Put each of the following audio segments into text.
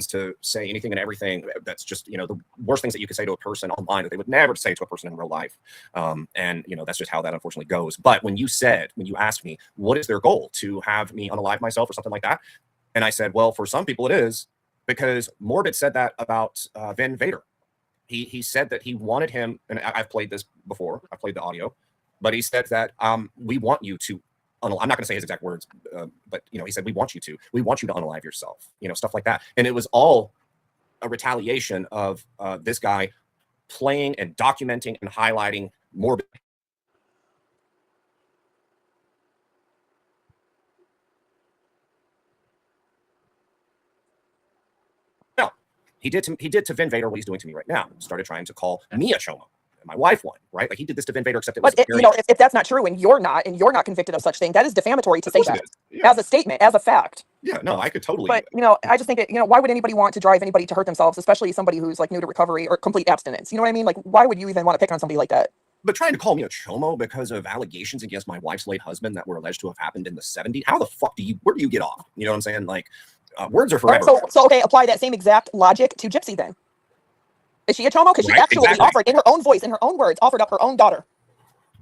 to say anything and everything that's just, you know, the worst things that you could say to a person online that they would never say to a person in real life. And, you know, that's just how that unfortunately goes. But when you asked me, what is their goal, to have me unalive myself or something like that? And I said, well, for some people it is, because Morbid said that about Vin Vader. He said that he wanted him, and I've played this before, I played the audio, but he said that we want you to, I'm not going to say his exact words, but, you know, he said, we want you to unalive yourself, you know, stuff like that. And it was all a retaliation of this guy playing and documenting and highlighting Morbid. Now, he did to Vin Vader what he's doing to me right now. Started trying to call me a chomo. My wife won, right? Like, he did this to Vin Vader, except it was you know, if that's not true and you're not convicted of such thing, that is defamatory to say that as a statement, as a fact. Yeah, no, I could totally. But, you know, I just think, you know, why would anybody want to drive anybody to hurt themselves, especially somebody who's like new to recovery or complete abstinence? You know what I mean? Like, why would you even want to pick on somebody like that? But trying to call me a chomo because of allegations against my wife's late husband that were alleged to have happened in the 70s. How the fuck where do you get off? You know what I'm saying? Like, words are forever. So okay, apply that same exact logic to Gypsy then. Is she a chomo? Because she actually offered, in her own voice, in her own words, offered up her own daughter.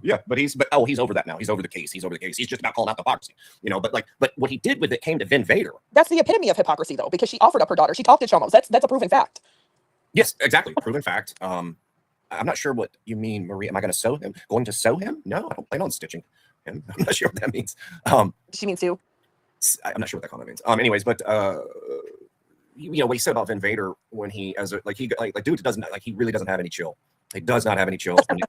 Yeah, but he's over that now. He's over the case. He's just about calling out the hypocrisy, you know. But what he did with it came to Vin Vader. That's the epitome of hypocrisy, though, because she offered up her daughter. She talked to chomos. That's a proven fact. Yes, exactly, proven fact. I'm not sure what you mean, Maria. Am I going to sew him? Going to sew him? No, I don't plan on stitching him. I'm not sure what that means. She means sue. I'm not sure what that comment means. Anyways, but you know what he said about Vin Vader when he, dude doesn't, like, he really doesn't have any chill. He does not have any chill when it comes